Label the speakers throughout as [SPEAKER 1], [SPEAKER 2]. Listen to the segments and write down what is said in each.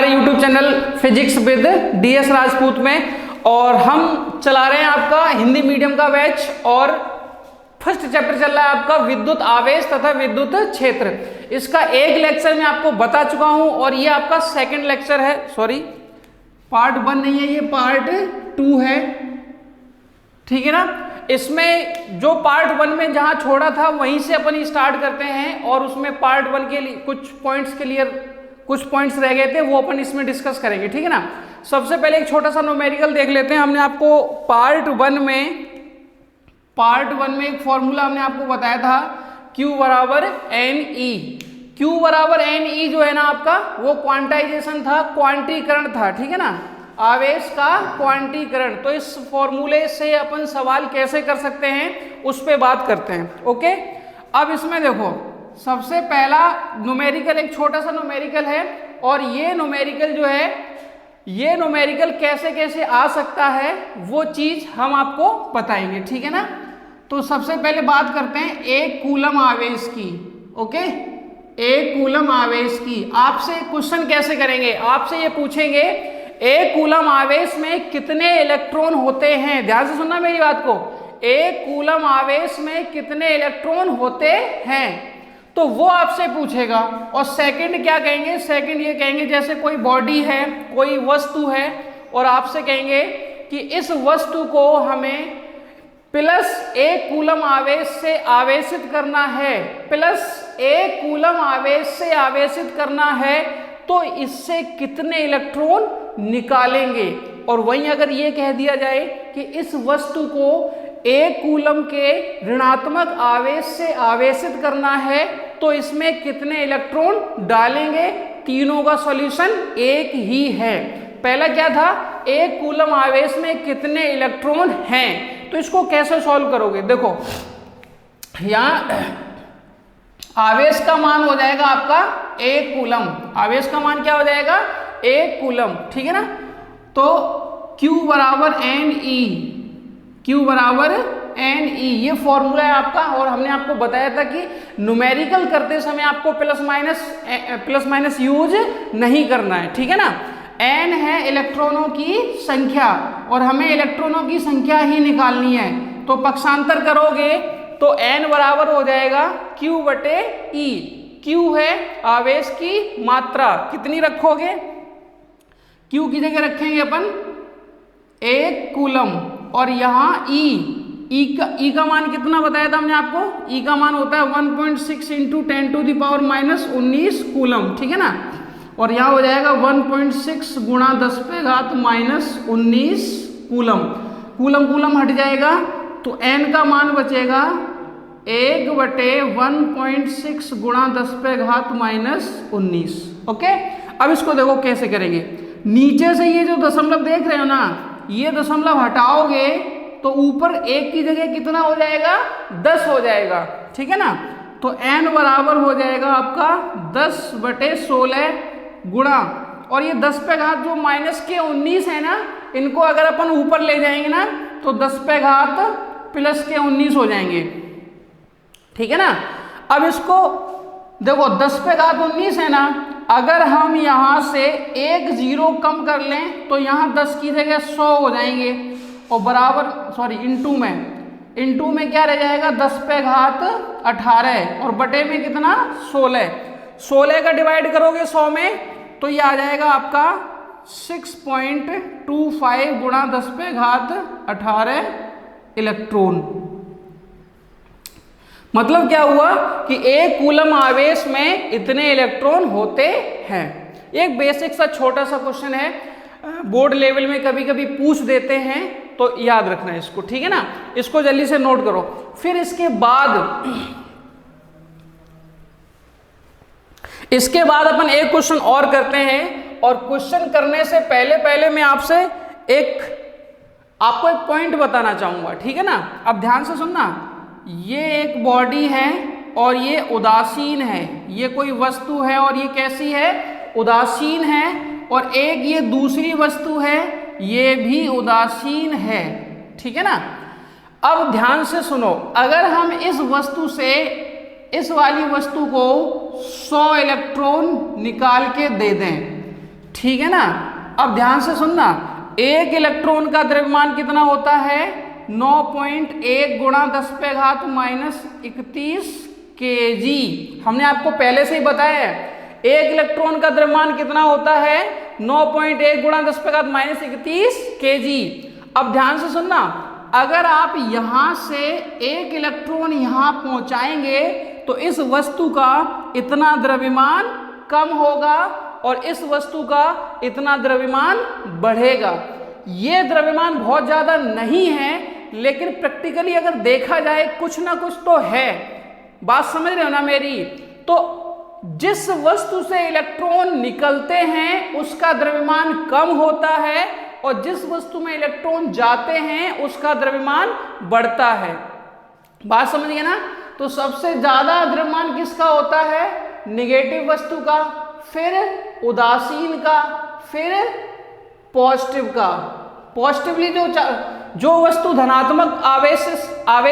[SPEAKER 1] हमारे YouTube channel physics with DS Rajput में, और हम चला रहे हैं आपका हिंदी मीडियम का बैच, और फर्स्ट चैप्टर चल रहा है आपका विद्युत आवेश तथा विद्युत क्षेत्र। इसका एक लेक्चर मैं आपको बता चुका हूं और ये आपका सेकंड लेक्चर है, सॉरी पार्ट 1 नहीं है, ये पार्ट 2 है, ठीक है ना। इसमें जो पार्ट 1 में जहां छोड़ा था वहीं से अपन स्टार्ट करते हैं, और उसमें पार्ट 1 के लिए कुछ पॉइंट्स रह गए थे, वो अपन इसमें डिस्कस करेंगे, ठीक है ना। सबसे पहले एक छोटा सा न्यूमेरिकल देख लेते हैं। हमने आपको पार्ट 1 में एक फॉर्मूला हमने आपको बताया था, Q बराबर NE। Q बराबर NE जो है ना आपका, वो क्वांटाइजेशन था, क्वांटीकरण था, ठीक है ना, आवेश का क्वांटीकरण। तो इस फॉर्मूले से अपन सवाल कैसे कर सकते हैं उस पे बात करते हैं, ओके। अब इसमें देखो, सबसे पहला न्यूमेरिकल एक छोटा सा न्यूमेरिकल है, और ये न्यूमेरिकल जो है, ये न्यूमेरिकल कैसे कैसे आ सकता है वो चीज हम आपको बताएंगे, ठीक है ना। तो सबसे पहले बात करते हैं एक कूलम आवेश की, ओके। एक कूलम आवेश की आपसे क्वेश्चन कैसे करेंगे, आपसे ये पूछेंगे एक कूलम आवेश में कितने इलेक्ट्रॉन होते हैं। ध्यान से सुनना मेरी बात को, एक कूलम आवेश में कितने इलेक्ट्रॉन होते हैं, तो वो आपसे पूछेगा। और सेकंड क्या कहेंगे, सेकंड ये कहेंगे जैसे कोई बॉडी है, कोई वस्तु है, और आपसे कहेंगे कि इस वस्तु को हमें प्लस एक कूलम आवेश से आवेशित करना है, प्लस एक कूलम आवेश से आवेशित करना है, तो इससे कितने इलेक्ट्रॉन निकालेंगे। और वहीं अगर ये कह दिया जाए कि इस वस्तु को एक कूलम के ऋणात्मक आवेश से आवेशित करना है, तो इसमें कितने इलेक्ट्रॉन डालेंगे, तीनों का सॉल्यूशन एक ही है। पहला क्या था, एक कूलम आवेश में कितने इलेक्ट्रॉन हैं, तो इसको कैसे सॉल्व करोगे। देखो यहां आवेश का मान हो जाएगा आपका एक कूलम, आवेश का मान क्या हो जाएगा, एक कूलम, ठीक है ना। तो Q बराबर NE, Q बराबर NE ये फॉर्मूला है आपका, और हमने आपको बताया था कि न्यूमेरिकल करते समय आपको प्लस माइनस यूज नहीं करना है, ठीक है ना। N है इलेक्ट्रॉनों की संख्या, और हमें इलेक्ट्रॉनों की संख्या ही निकालनी है, तो पक्षांतर करोगे तो N बराबर हो जाएगा Q बटे E। Q है आवेश की मात्रा, कितनी रखोगे, Q की जगह रखेंगे अपन एक कूलम, और यहाँ E का मान कितना बताया था हमने आपको, E का मान होता है 1.6 × 10⁻⁻19 कूलम, ठीक है ना। और यहाँ हो जाएगा 1.6 × 10⁻⁻19 कूलम। कूलम हट जाएगा, तो N का मान बचेगा 1 बटे 1.6 × 10⁻⁻19, ओके। अब इसको देखो कैसे करेंगे। नीचे से ये जो दशमलव देख रहे हो ना, ये दशमलव हटाओगे तो ऊपर एक की जगह कितना हो जाएगा, 10 हो जाएगा, ठीक है ना। तो N बराबर हो जाएगा आपका 10 बटे 16 गुणा, और ये 10 पे घात जो -19 है ना, इनको अगर अपन ऊपर ले जाएंगे ना, तो 10 पे घात +19 हो जाएंगे, ठीक है ना। अब इसको देखो 10 पे घात 19 है ना, अगर हम यहां से एक 0 कम कर लें तो यहां 10 की जगह 100 हो जाएंगे, और बराबर इंटू में क्या रह जाएगा, 10 पे घात 18, और बटे में कितना 16 का डिवाइड करोगे 100 में, तो ये आ जाएगा आपका 6.25 गुणा 10 पे घात 18 इलेक्ट्रॉन। मतलब क्या हुआ कि एक कूलम आवेश में इतने इलेक्ट्रॉन होते हैं। एक बेसिक सा छोटा सा क्वेश्चन है, बोर्ड लेवल में कभी कभी पूछ देते हैं, तो याद रखना है इसको, ठीक है ना। इसको जल्दी से नोट करो। फिर इसके बाद अपन एक क्वेश्चन और करते हैं, और क्वेश्चन करने से पहले मैं आपको एक पॉइंट बताना चाहूंगा, ठीक है ना। अब ध्यान से सुनना, ये एक बॉडी है और ये उदासीन है, ये कोई वस्तु है और ये कैसी है, उदासीन है, और एक ये दूसरी वस्तु है, ये भी उदासीन है, ठीक है ना। अब ध्यान से सुनो, अगर हम इस वस्तु से इस वाली वस्तु को 100 इलेक्ट्रॉन निकाल के दे दें, ठीक है ना। अब ध्यान से सुनना, एक इलेक्ट्रॉन का द्रव्यमान कितना होता है 9.1 गुणा 10⁻⁻31 kg। हमने आपको पहले से ही बताया है एक इलेक्ट्रॉन का द्रव्यमान कितना होता है 9.1 गुणा 10⁻⁻31 kg। अब ध्यान से सुनना, अगर आप यहां से एक इलेक्ट्रॉन यहां पहुंचाएंगे तो इस वस्तु का इतना द्रव्यमान कम होगा और इस वस्तु का इतना द्रव्यमान बढ़ेगा। ये द्रव्यमान बहुत ज्यादा नहीं है, लेकिन प्रैक्टिकली अगर देखा जाए कुछ ना कुछ तो है। बात समझ रहे हो ना मेरी। तो जिस वस्तु से इलेक्ट्रॉन निकलते हैं उसका द्रव्यमान कम होता है और जिस वस्तु में इलेक्ट्रॉन जाते हैं उसका द्रव्यमान बढ़ता है। बात समझिए ना। तो सबसे ज्यादा द्रव्यमान किसका होता है निगेटिव वस्तु का, फिर उदासीन का, फिर पॉजिटिव का। पॉजिटिवली जो वस्तु धनात्मक आवेश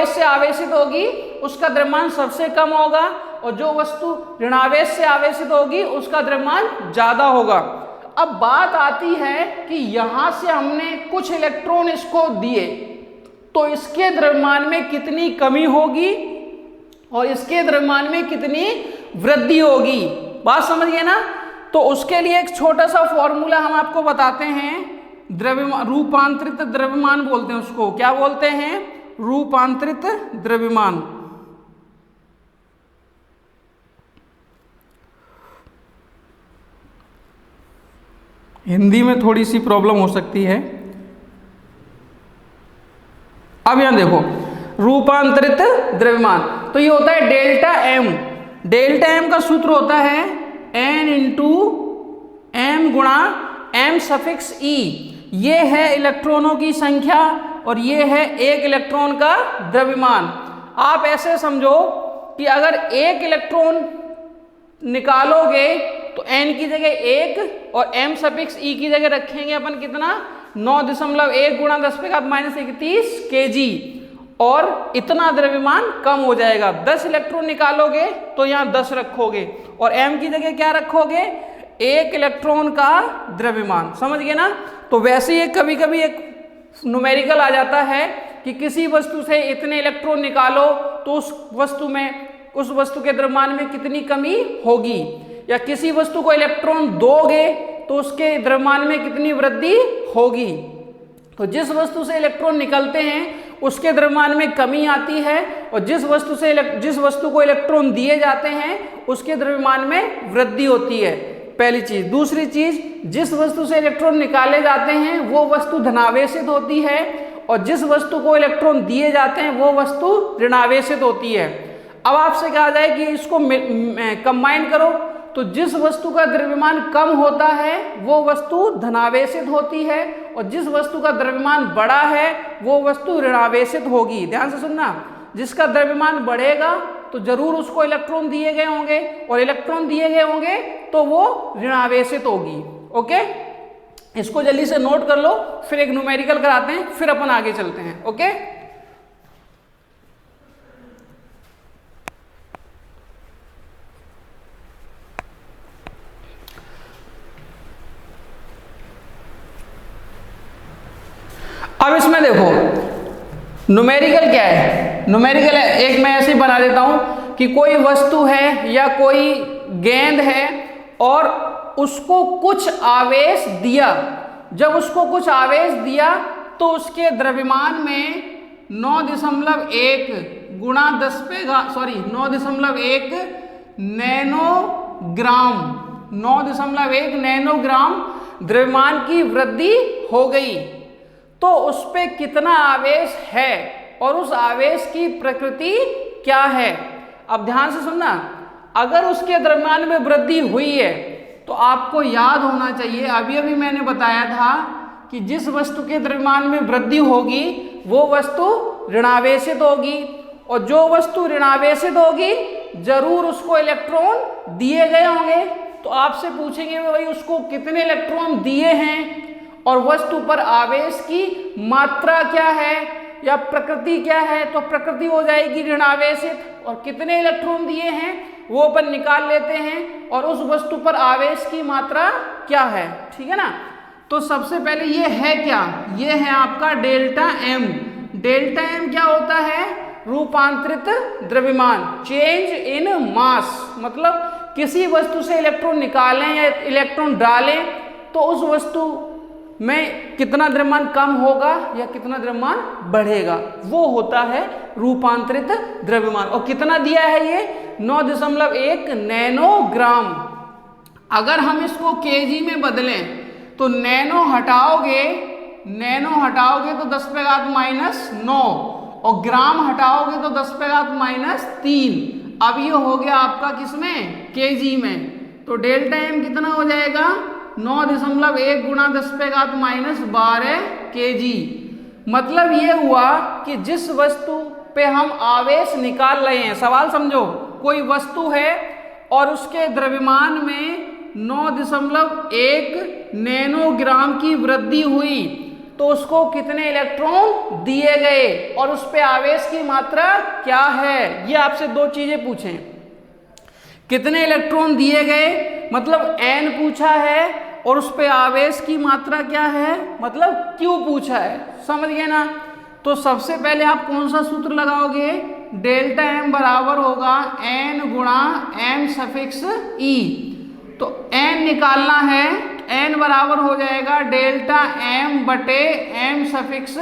[SPEAKER 1] से आवेशित होगी उसका द्रव्यमान सबसे कम होगा और जो वस्तु ऋणावेश से आवेशित होगी उसका द्रव्यमान ज्यादा होगा। अब बात आती है कि यहां से हमने कुछ इलेक्ट्रॉन इसको दिए तो इसके द्रव्यमान में कितनी कमी होगी और इसके द्रव्यमान में कितनी वृद्धि होगी। बात समझिए ना। तो उसके लिए एक छोटा सा फॉर्मूला हम आपको बताते हैं, द्रव्यमान, रूपांतरित द्रव्यमान बोलते हैं उसको। क्या बोलते हैं? रूपांतरित द्रव्यमान। हिंदी में थोड़ी सी प्रॉब्लम हो सकती है। अब यहां देखो, रूपांतरित द्रव्यमान तो ये होता है डेल्टा एम। डेल्टा एम का सूत्र होता है n इंटू एम गुणा एम सफिक्स ई। ये है इलेक्ट्रॉनों की संख्या और ये है एक इलेक्ट्रॉन का द्रव्यमान। आप ऐसे समझो कि अगर एक इलेक्ट्रॉन निकालोगे तो n की जगह 1 और m सफिक्स e की जगह रखेंगे अपन कितना 9.1 गुणा 10⁻31 kg और इतना द्रव्यमान कम हो जाएगा। 10 इलेक्ट्रॉन निकालोगे तो यहाँ 10 रखोगे और m की जगह क्या रखोगे? एक इलेक्ट्रॉन का द्रव्यमान। समझ गए ना। तो वैसे ही कभी कभी एक न्यूमेरिकल आ जाता है कि किसी वस्तु से इतने इलेक्ट्रॉन निकालो तो उस वस्तु के द्रव्यमान में कितनी कमी होगी, या किसी वस्तु को इलेक्ट्रॉन दोगे तो उसके द्रव्यमान में कितनी वृद्धि होगी। तो जिस वस्तु से इलेक्ट्रॉन निकलते हैं उसके द्रव्यमान में कमी आती है और जिस वस्तु को इलेक्ट्रॉन दिए जाते हैं उसके द्रव्यमान में वृद्धि होती है। पहली चीज। दूसरी चीज, जिस वस्तु से इलेक्ट्रॉन निकाले जाते हैं वो वस्तु धनावेशित होती है और जिस वस्तु को इलेक्ट्रॉन दिए जाते हैं वो वस्तु ऋणावेशित होती है। अब आपसे कहा जाए कि इसको कंबाइन करो तो जिस वस्तु का द्रव्यमान कम होता है वो वस्तु धनावेशित होती है और जिस वस्तु का द्रव्यमान बड़ा है वो वस्तु ऋणावेशित होगी। ध्यान से सुनना, जिसका द्रव्यमान बढ़ेगा तो जरूर उसको इलेक्ट्रॉन दिए गए होंगे और इलेक्ट्रॉन दिए गए होंगे तो वो ऋणावेशित होगी। ओके, इसको जल्दी से नोट कर लो, फिर एक न्यूमेरिकल कराते हैं, फिर अपन आगे चलते हैं। ओके, अब इसमें देखो न्यूमेरिकल क्या है। न्यूमेरिकल एक मैं ऐसे बना देता हूं कि कोई वस्तु है या कोई गेंद है और उसको कुछ आवेश दिया। जब उसको कुछ आवेश दिया तो उसके द्रव्यमान में 9.1 गुणा 9.1 नैनोग्राम 9.1 नैनोग्राम द्रव्यमान की वृद्धि हो गई। तो उस पे कितना आवेश है और उस आवेश की प्रकृति क्या है। अब ध्यान से सुनना, अगर उसके द्रव्यमान में वृद्धि हुई है तो आपको याद होना चाहिए, अभी अभी मैंने बताया था कि जिस वस्तु के द्रव्यमान में वृद्धि होगी वो वस्तु ऋणावेशित होगी और जो वस्तु ऋणावेशित होगी जरूर उसको इलेक्ट्रॉन दिए गए होंगे। तो आपसे पूछेंगे भाई उसको कितने इलेक्ट्रॉन दिए हैं और वस्तु पर आवेश की मात्रा क्या है या प्रकृति क्या है, तो प्रकृति हो जाएगी ऋणावेशित और कितने इलेक्ट्रॉन दिए हैं वो अपन निकाल लेते हैं और उस वस्तु पर आवेश की मात्रा क्या है, ठीक है ना। तो सबसे पहले ये है क्या, ये है आपका डेल्टा एम। डेल्टा एम क्या होता है, रूपांतरित द्रव्यमान, चेंज इन मास। मतलब किसी वस्तु से इलेक्ट्रॉन निकालें या इलेक्ट्रॉन डालें तो उस वस्तु में कितना द्रव्यमान कम होगा या कितना द्रव्यमान बढ़ेगा, वो होता है रूपांतरित द्रव्यमान। और कितना दिया है ये, 9.1 नैनोग्राम। अगर हम इसको केजी में बदलें तो नैनो हटाओगे तो 10⁻⁻9 और ग्राम हटाओगे तो 10⁻⁻3। अब ये हो गया आपका किसमें, केजी में। तो डेल्टा एम कितना हो जाएगा, 9.1 गुणा 10⁻12 केजी। मतलब ये हुआ कि जिस वस्तु पे हम आवेश निकाल रहे हैं, सवाल समझो, कोई वस्तु है और उसके द्रव्यमान में 9.1 नैनोग्राम की वृद्धि हुई तो उसको कितने इलेक्ट्रॉन दिए गए और उस पे आवेश की मात्रा क्या है। ये आपसे दो चीजें पूछें, कितने इलेक्ट्रॉन दिए गए मतलब n पूछा है और उस पे आवेश की मात्रा क्या है मतलब q पूछा है, समझ गए ना। तो सबसे पहले आप कौन सा सूत्र लगाओगे, डेल्टा एम बराबर होगा n गुणा m सफिक्स e। तो n निकालना है, n बराबर हो जाएगा डेल्टा m बटे m सफिक्स e।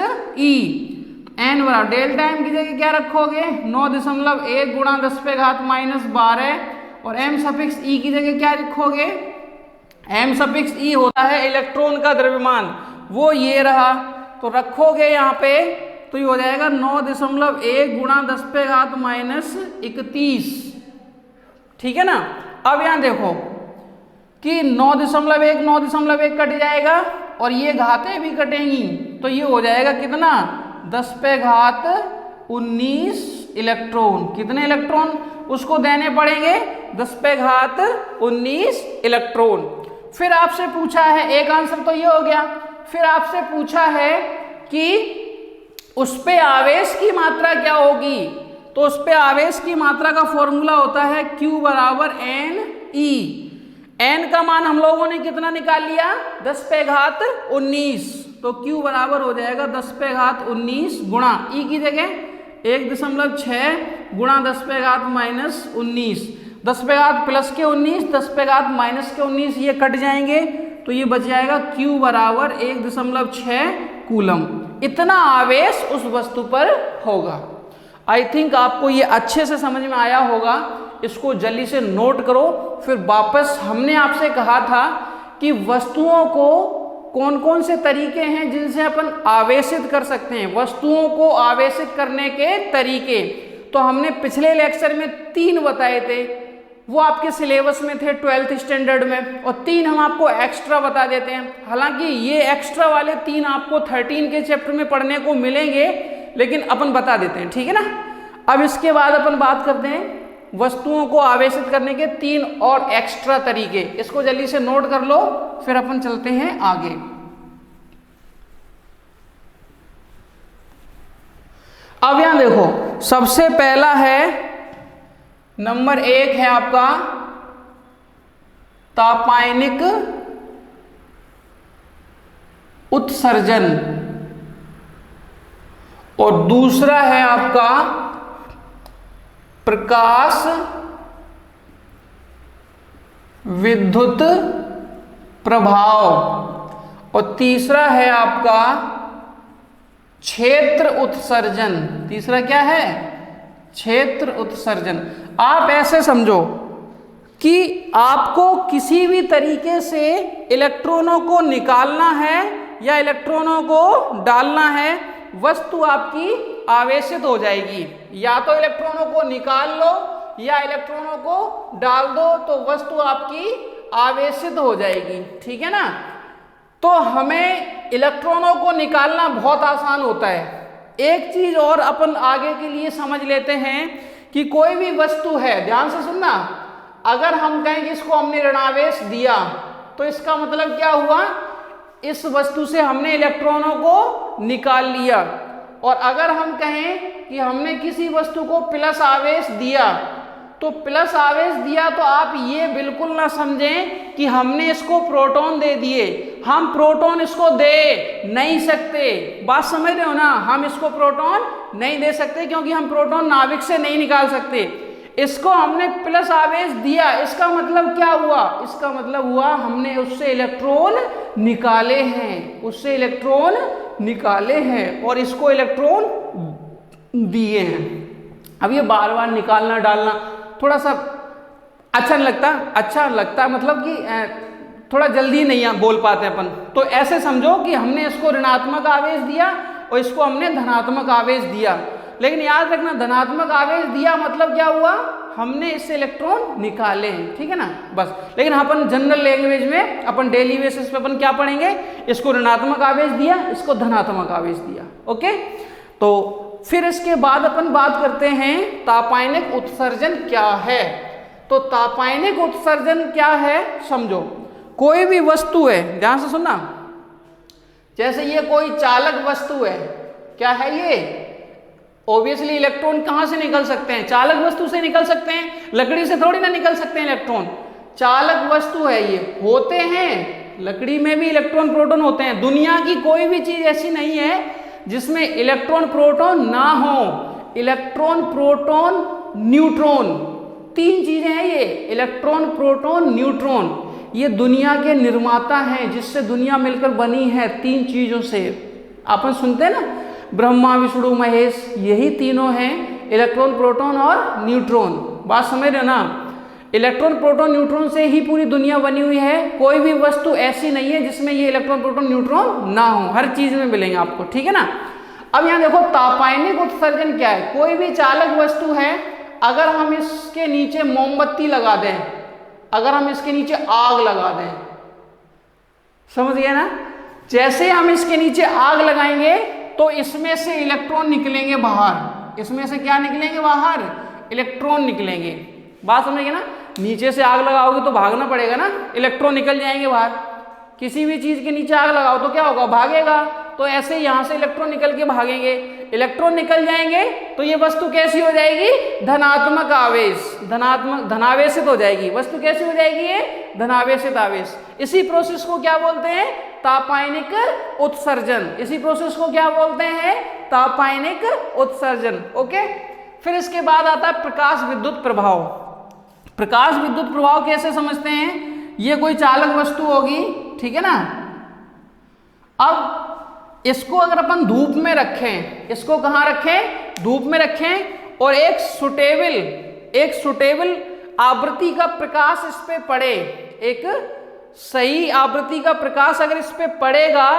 [SPEAKER 1] n बराबर डेल्टा m की जगह क्या रखोगे, 9.1 गुणा 10⁻12 और m सफिक्स e की जगह क्या लिखोगे, m सफिक्स e होता है इलेक्ट्रॉन का द्रव्यमान, वो ये रहा। तो रखोगे यहाँ पे तो ये हो जाएगा 9.1 गुणा 10⁻31, ठीक है ना। अब यहाँ देखो कि 9.1 कट जाएगा और ये घातें भी कटेंगी तो ये हो जाएगा कितना, 10⁻19 इलेक्ट्रॉन। कितने इलेक्ट्रॉन उसको देने पड़ेंगे, 10⁻19 इलेक्ट्रॉन। फिर आपसे पूछा है, एक आंसर तो ये हो गया, फिर आपसे पूछा है कि उस पे आवेश की मात्रा क्या होगी। तो उस पे आवेश की मात्रा का फॉर्मूला होता है Q बराबर NE। n का मान हम लोगों ने कितना निकाल लिया, 10⁻19। तो Q बराबर हो जाएगा 10⁻19 गुणा E की जगह 1.6 गुणा 10⁻−19, 10 प्लस के 19, 10 माइनस के 19 ये कट जाएंगे तो ये बच जाएगा Q बराबर 1.6 कूलम। इतना आवेश उस वस्तु पर होगा। आई थिंक आपको ये अच्छे से समझ में आया होगा, इसको जल्दी से नोट करो। फिर वापस हमने आपसे कहा था कि वस्तुओं को कौन कौन से तरीके हैं जिनसे अपन आवेशित कर सकते हैं, वस्तुओं को आवेशित करने के तरीके। तो हमने पिछले लेक्चर में 3 बताए थे, वो आपके सिलेबस में थे 12th स्टैंडर्ड में, और 3 हम आपको एक्स्ट्रा बता देते हैं। हालांकि ये एक्स्ट्रा वाले 3 आपको 13 के चैप्टर में पढ़ने को मिलेंगे, लेकिन अपन बता देते हैं, ठीक है ना। अब इसके बाद अपन बात करते हैं वस्तुओं को आवेशित करने के 3 और एक्स्ट्रा तरीके। इसको जल्दी से नोट कर लो, फिर अपन चलते हैं आगे। अब यहां देखो, सबसे पहला है नंबर 1 है आपका तापायनिक उत्सर्जन, और दूसरा है आपका प्रकाश विद्युत प्रभाव, और तीसरा है आपका क्षेत्र उत्सर्जन। तीसरा क्या है, क्षेत्र उत्सर्जन। आप ऐसे समझो कि आपको किसी भी तरीके से इलेक्ट्रॉनों को निकालना है या इलेक्ट्रॉनों को डालना है, वस्तु आपकी आवेशित हो जाएगी। या तो इलेक्ट्रॉनों को निकाल लो या इलेक्ट्रॉनों को डाल दो तो वस्तु आपकी आवेशित हो जाएगी, ठीक है ना। तो हमें इलेक्ट्रॉनों को निकालना बहुत आसान होता है। एक चीज और अपन आगे के लिए समझ लेते हैं कि कोई भी वस्तु है, ध्यान से सुनना, अगर हम कहें कि इसको हमने ऋणावेश दिया तो इसका मतलब क्या हुआ, इस वस्तु से हमने इलेक्ट्रॉनों को निकाल लिया। और अगर हम कहें कि हमने किसी वस्तु को प्लस आवेश दिया तो प्लस आवेश दिया तो आप ये बिल्कुल ना समझें कि हमने इसको प्रोटॉन दे दिए। हम प्रोटॉन इसको दे नहीं सकते, बात समझ रहे हो ना, हम इसको प्रोटॉन नहीं दे सकते क्योंकि हम प्रोटॉन नाभिक से नहीं निकाल सकते। इसको हमने प्लस आवेश दिया, इसका मतलब क्या हुआ, इसका मतलब हुआ हमने उससे इलेक्ट्रॉन निकाले हैं, उससे इलेक्ट्रॉन निकाले हैं और इसको इलेक्ट्रॉन दिए हैं। अब ये बार बार निकालना डालना थोड़ा सा अच्छा नहीं लगता, अच्छा लगता मतलब कि थोड़ा जल्दी नहीं बोल पाते अपन। तो ऐसे समझो कि हमने इसको ऋणात्मक आवेश दिया और इसको हमने धनात्मक आवेश दिया, लेकिन याद रखना धनात्मक आवेश दिया मतलब क्या हुआ, हमने इससे इलेक्ट्रॉन निकाले हैं, ठीक है ना, बस। लेकिन अपन जनरल लैंग्वेज में अपन डेली बेसिस पे अपन क्या पढ़ेंगे, इसको ऋणात्मक आवेश दिया, इसको धनात्मक आवेश दिया, ओके। तो फिर इसके बाद अपन बात करते हैं तापायनिक उत्सर्जन क्या है। तो तापायनिक उत्सर्जन क्या है समझो, कोई भी वस्तु है, ध्यान से सुनना, जैसे ये कोई चालक वस्तु है, क्या है ये, ऑब्वियसली इलेक्ट्रॉन कहां से निकल सकते हैं, चालक वस्तु से निकल सकते हैं, लकड़ी से थोड़ी ना निकल सकते हैं इलेक्ट्रॉन, चालक वस्तु है ये, होते हैं लकड़ी में भी इलेक्ट्रॉन प्रोटॉन होते हैं। दुनिया की कोई भी चीज ऐसी नहीं है जिसमें इलेक्ट्रॉन प्रोटॉन ना हो। इलेक्ट्रॉन प्रोटॉन न्यूट्रॉन, तीन चीजें हैं ये, इलेक्ट्रॉन प्रोटॉन न्यूट्रॉन, ये दुनिया के निर्माता हैं, जिससे दुनिया मिलकर बनी है, तीन चीजों से। अपन सुनते हैं ना, ब्रह्मा विष्णु महेश, यही तीनों हैं, इलेक्ट्रॉन प्रोटॉन और न्यूट्रॉन। बात समझ रहे हो ना, इलेक्ट्रॉन प्रोटॉन न्यूट्रॉन से ही पूरी दुनिया बनी हुई है, कोई भी वस्तु ऐसी नहीं है जिसमें ये इलेक्ट्रॉन प्रोटॉन न्यूट्रॉन ना हो, हर चीज में मिलेंगे आपको, ठीक है ना। अब यहाँ देखो तापायनिक उत्सर्जन क्या है, कोई भी चालक वस्तु है, अगर हम इसके नीचे मोमबत्ती लगा दें, अगर हम इसके नीचे आग लगा दें, समझ गए ना, जैसे हम इसके नीचे आग लगाएंगे तो इसमें से इलेक्ट्रॉन निकलेंगे बाहर, इसमें से क्या निकलेंगे बाहर, इलेक्ट्रॉन निकलेंगे। बात समझिए ना, नीचे से आग लगाओगे तो भागना पड़ेगा ना, इलेक्ट्रॉन निकल जाएंगे बाहर। किसी भी चीज के नीचे आग लगाओ तो क्या होगा, भागेगा। तो ऐसे यहां से इलेक्ट्रॉन निकल के भागेंगे, इलेक्ट्रॉन निकल जाएंगे तो ये वस्तु कैसी हो जाएगी, धनात्मक आवेश, धनावेशित हो जाएगी। वस्तु कैसी हो जाएगी, ये धनावेशित आवेश। इसी प्रोसेस को क्या बोलते हैं, तापायनिक उत्सर्जन। इसी प्रोसेस को क्या बोलते हैं, तापायनिक उत्सर्जन, ओके। फिर इसके बाद आता है प्रकाश विद्युत प्रभाव। प्रकाश विद्युत प्रभाव कैसे समझते हैं, ये कोई चालक वस्तु होगी, ठीक है ना। अब इसको अगर अपन धूप में रखें, इसको कहाँ रखें, धूप में रखें, और एक सुटेबल आवृत्ति का प्रकाश इस पे पड़े, एक सही आवृत्ति का प्रकाश अगर इस पे पड़ेगा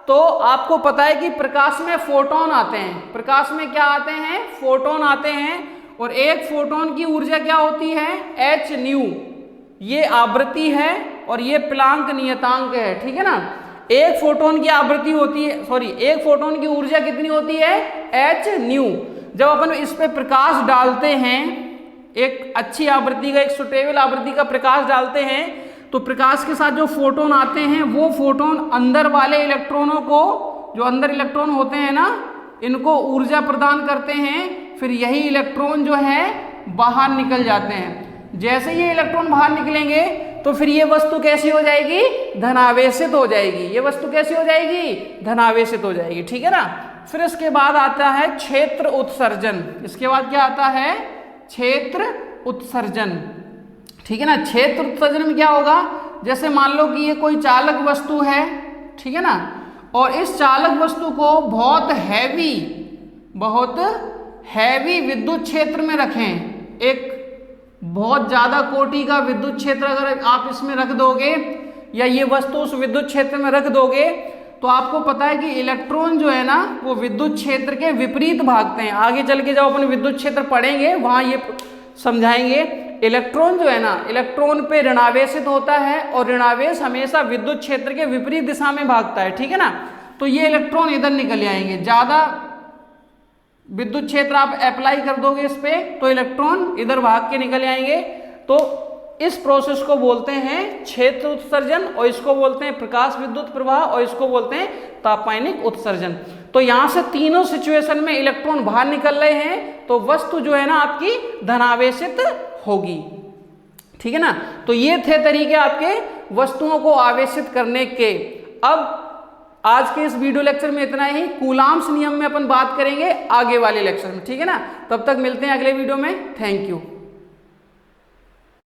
[SPEAKER 1] तो आपको पता है कि प्रकाश में फोटोन आते हैं। प्रकाश में क्या आते हैं, फोटोन आते हैं, और एक फोटोन की ऊर्जा क्या होती है, h न्यू, ये आवृत्ति है और ये प्लांक नियतांक है, ठीक है ना। एक फोटोन की आवृत्ति होती है, सॉरी, एक फोटोन की ऊर्जा कितनी होती है, h न्यू। जब अपन इस पे प्रकाश डालते हैं, एक अच्छी आवृत्ति का, एक सुटेबल आवृत्ति का प्रकाश डालते हैं, तो प्रकाश के साथ जो फोटोन आते हैं वो फोटोन अंदर वाले इलेक्ट्रॉनों को, जो अंदर इलेक्ट्रॉन होते हैं ना, इनको ऊर्जा प्रदान करते हैं। फिर यही इलेक्ट्रॉन जो है बाहर निकल जाते हैं। जैसे ये इलेक्ट्रॉन बाहर निकलेंगे तो फिर ये वस्तु कैसी हो जाएगी, धनावेशित हो जाएगी। ये वस्तु कैसी हो जाएगी, धनावेशित हो जाएगी, ठीक है ना। फिर इसके बाद आता है क्षेत्र उत्सर्जन। इसके बाद क्या आता है, क्षेत्र उत्सर्जन, ठीक है ना। क्षेत्र उत्सर्जन में क्या होगा, जैसे मान लो कि ये कोई चालक वस्तु है, ठीक है ना, और इस चालक वस्तु को बहुत हैवी विद्युत क्षेत्र में रखें, एक बहुत ज्यादा कोटि का विद्युत क्षेत्र अगर आप इसमें रख दोगे, या ये वस्तु उस विद्युत क्षेत्र में रख दोगे, तो आपको पता है कि इलेक्ट्रॉन जो है ना वो विद्युत क्षेत्र के विपरीत भागते हैं। आगे चल के जब अपन विद्युत क्षेत्र पढ़ेंगे वहां ये समझाएंगे। इलेक्ट्रॉन जो है ना, इलेक्ट्रॉन पे ऋणावेशित होता है, और ऋणावेश हमेशा विद्युत क्षेत्र के विपरीत दिशा में भागता है, ठीक है ना। तो ये इलेक्ट्रॉन इधर निकल आएंगे, ज्यादा विद्युत क्षेत्र आप अप्लाई कर दोगे इस पे तो इलेक्ट्रॉन इधर भाग के निकल आएंगे। तो इस प्रोसेस को बोलते हैं क्षेत्र उत्सर्जन, और इसको बोलते हैं प्रकाश विद्युत प्रवाह, और इसको बोलते हैं तापायनिक उत्सर्जन। तो यहां से तीनों सिचुएशन में इलेक्ट्रॉन बाहर निकल रहे हैं, तो वस्तु जो है ना आपकी धनावेशित होगी। ठीक है ना। तो ये थे तरीके आपके वस्तुओं को आवेशित करने के। अब आज के इस वीडियो लेक्चर में इतना ही। कूलाम्स नियम में अपन बात करेंगे आगे वाले लेक्चर में। ठीक है ना। तब तक मिलते हैं अगले वीडियो में। Thank you.